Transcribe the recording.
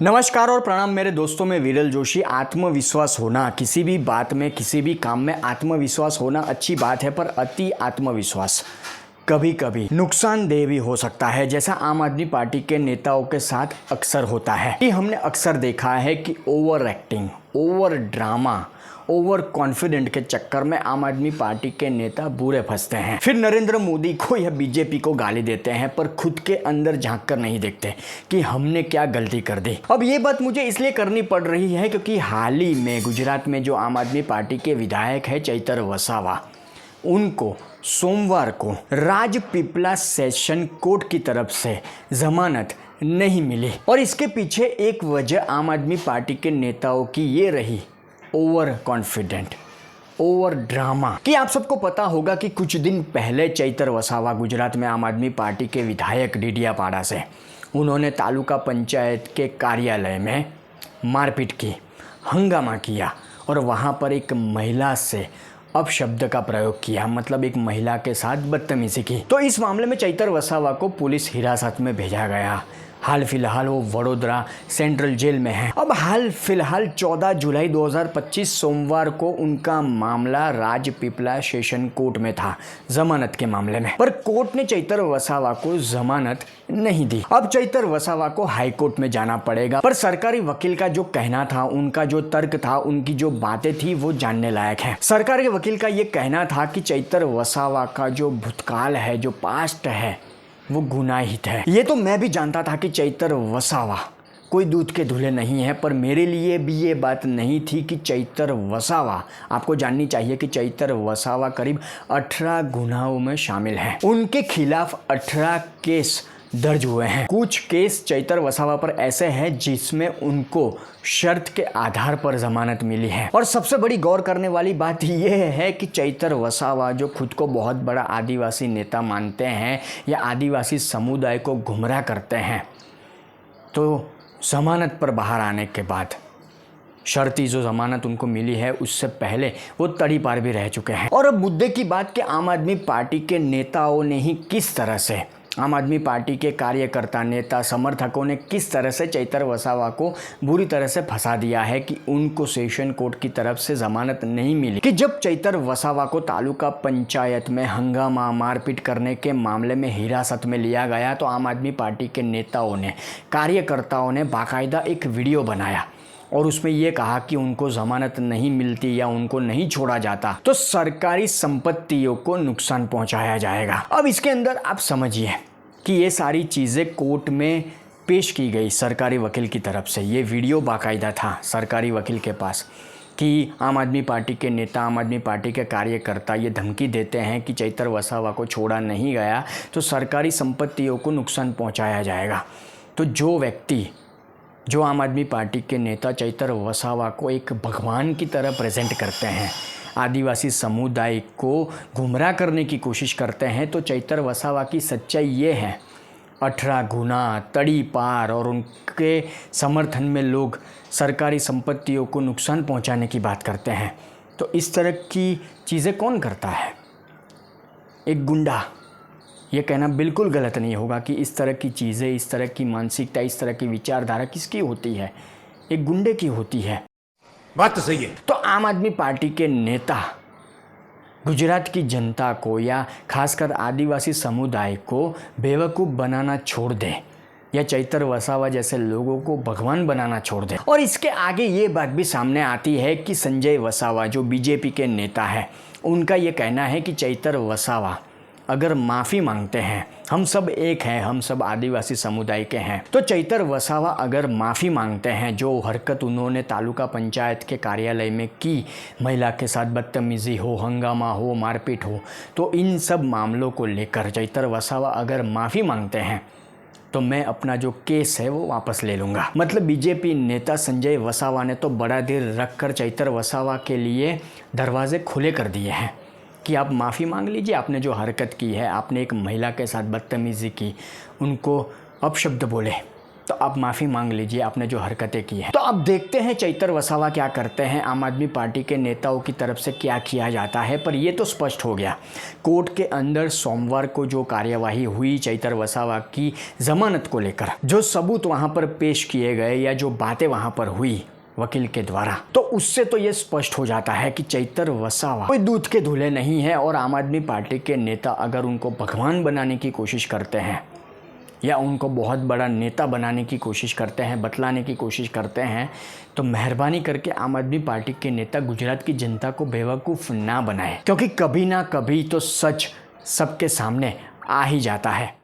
नमस्कार और प्रणाम मेरे दोस्तों, में विरल जोशी। आत्मविश्वास होना, किसी भी बात में किसी भी काम में आत्मविश्वास होना अच्छी बात है, पर अति आत्मविश्वास कभी कभी नुकसानदेह भी हो सकता है, जैसा आम आदमी पार्टी के नेताओं के साथ अक्सर होता है। कि हमने अक्सर देखा है कि over acting, over drama, over confident के चक्कर में आम आदमी पार्टी के नेता बुरे फंसते हैं। फिर नरेंद्र मोदी को या बीजेपी को गाली देते हैं, पर खुद के अंदर झांक कर नहीं देखते कि हमने क्या गलती कर दी। अब ये बात मुझे इसलिए करनी पड़ रही है क्योंकि हाल ही में गुजरात में जो आम आदमी पार्टी के विधायक है चैतर वसावा, उनको सोमवार को राजपीपला सेशन कोर्ट की तरफ से जमानत नहीं मिली। और इसके पीछे एक वजह आम आदमी पार्टी के नेताओं की ये रही, ओवर कॉन्फिडेंट, ओवर ड्रामा। कि आप सबको पता होगा कि कुछ दिन पहले चैतर वसावा गुजरात में आम आदमी पार्टी के विधायक डीडियापाड़ा से, उन्होंने तालुका पंचायत के कार्यालय में मारपीट की, हंगामा किया और वहाँ पर एक महिला से अपशब्द का प्रयोग किया, मतलब एक महिला के साथ बदतमीजी की। तो इस मामले में चैतर वसावा को पुलिस हिरासत में भेजा गया। हाल फिलहाल वो वडोदरा सेंट्रल जेल में है। अब हाल फिलहाल 14 जुलाई 2025 सोमवार को उनका मामला राजपीपला सेशन कोर्ट में था, जमानत के मामले में। पर कोर्ट ने चैतर वसावा को जमानत नहीं दी। अब चैतर वसावा को हाई कोर्ट में जाना पड़ेगा। पर सरकारी वकील का जो कहना था, उनका जो तर्क था, उनकी जो बातें थी, वो जानने लायक है। सरकारी वकील का ये कहना था कि चैतर वसावा का जो भूतकाल है, जो पास्ट है, वो गुनाहित है। ये तो मैं भी जानता था कि चैतर वसावा कोई दूध के धुले नहीं है, पर मेरे लिए भी ये बात नहीं थी कि चैतर वसावा, आपको जाननी चाहिए कि चैतर वसावा करीब 18 गुनाहों में शामिल हैं। उनके खिलाफ 18 केस दर्ज हुए हैं। कुछ केस चैतर वसावा पर ऐसे हैं जिसमें उनको शर्त के आधार पर जमानत मिली है। और सबसे बड़ी गौर करने वाली बात यह है कि चैतर वसावा, जो खुद को बहुत बड़ा आदिवासी नेता मानते हैं या आदिवासी समुदाय को गुमराह करते हैं, तो जमानत पर बाहर आने के बाद शर्ती जो जमानत उनको मिली है, उससे पहले वो तड़ी पार भी रह चुके हैं। और अब मुद्दे की बात कि आम आदमी पार्टी के नेताओं ने ही किस तरह से, आम आदमी पार्टी के कार्यकर्ता, नेता, समर्थकों ने किस तरह से चैतर वसावा को बुरी तरह से फंसा दिया है कि उनको सेशन कोर्ट की तरफ से जमानत नहीं मिली। कि जब चैतर वसावा को तालुका पंचायत में हंगामा, मारपीट करने के मामले में हिरासत में लिया गया, तो आम आदमी पार्टी के नेताओं ने, कार्यकर्ताओं ने बाकायदा एक वीडियो बनाया और उसमें ये कहा कि उनको जमानत नहीं मिलती या उनको नहीं छोड़ा जाता तो सरकारी संपत्तियों को नुकसान पहुंचाया जाएगा। अब इसके अंदर आप समझिए कि ये सारी चीज़ें कोर्ट में पेश की गई सरकारी वकील की तरफ से। ये वीडियो बाकायदा था सरकारी वकील के पास कि आम आदमी पार्टी के नेता, आम आदमी पार्टी के कार्यकर्ता ये धमकी देते हैं कि चैतर वसावा को छोड़ा नहीं गया तो सरकारी संपत्तियों को नुकसान पहुँचाया जाएगा। तो जो व्यक्ति, जो आम आदमी पार्टी के नेता चैतर वसावा को एक भगवान की तरह प्रेजेंट करते हैं, आदिवासी समुदाय को गुमराह करने की कोशिश करते हैं, तो चैतर वसावा की सच्चाई ये है, 18 गुना, तड़ी पार, और उनके समर्थन में लोग सरकारी संपत्तियों को नुकसान पहुंचाने की बात करते हैं। तो इस तरह की चीज़ें कौन करता है? एक गुंडा। ये कहना बिल्कुल गलत नहीं होगा कि इस तरह की चीज़ें, इस तरह की मानसिकता, इस तरह की विचारधारा किसकी होती है? एक गुंडे की होती है। बात तो सही है। तो आम आदमी पार्टी के नेता गुजरात की जनता को या खासकर आदिवासी समुदाय को बेवकूफ़ बनाना छोड़ दें या चैतर वसावा जैसे लोगों को भगवान बनाना छोड़ दें। और इसके आगे ये बात भी सामने आती है कि संजय वसावा, जो बीजेपी के नेता हैं, उनका ये कहना है कि चैतर वसावा अगर माफ़ी मांगते हैं, हम सब एक हैं, हम सब आदिवासी समुदाय के हैं, तो चैतर वसावा अगर माफ़ी मांगते हैं, जो हरकत उन्होंने तालुका पंचायत के कार्यालय में की, महिला के साथ बदतमीज़ी हो, हंगामा हो, मारपीट हो, तो इन सब मामलों को लेकर चैतर वसावा अगर माफ़ी मांगते हैं तो मैं अपना जो केस है वो वापस ले लूँगा। मतलब बीजेपी नेता संजय वसावा ने तो बड़ा देर रखकर चैतर वसावा के लिए दरवाजे खुले कर दिए हैं कि आप माफ़ी मांग लीजिए, आपने जो हरकत की है, आपने एक महिला के साथ बदतमीज़ी की, उनको अपशब्द बोले, तो आप माफ़ी मांग लीजिए आपने जो हरकतें की हैं। तो अब देखते हैं चैतर वसावा क्या करते हैं, आम आदमी पार्टी के नेताओं की तरफ से क्या किया जाता है। पर ये तो स्पष्ट हो गया, कोर्ट के अंदर सोमवार को जो कार्यवाही हुई चैतर वसावा की जमानत को लेकर, जो सबूत वहाँ पर पेश किए गए या जो बातें वहाँ पर हुई वकील के द्वारा, तो उससे तो ये स्पष्ट हो जाता है कि चैतर वसावा कोई दूध के धुले नहीं है। और आम आदमी पार्टी के नेता अगर उनको भगवान बनाने की कोशिश करते हैं या उनको बहुत बड़ा नेता बनाने की कोशिश करते हैं, बतलाने की कोशिश करते हैं, तो मेहरबानी करके आम आदमी पार्टी के नेता गुजरात की जनता को बेवकूफ़ ना बनाए, क्योंकि कभी ना कभी तो सच सबके सामने आ ही जाता है।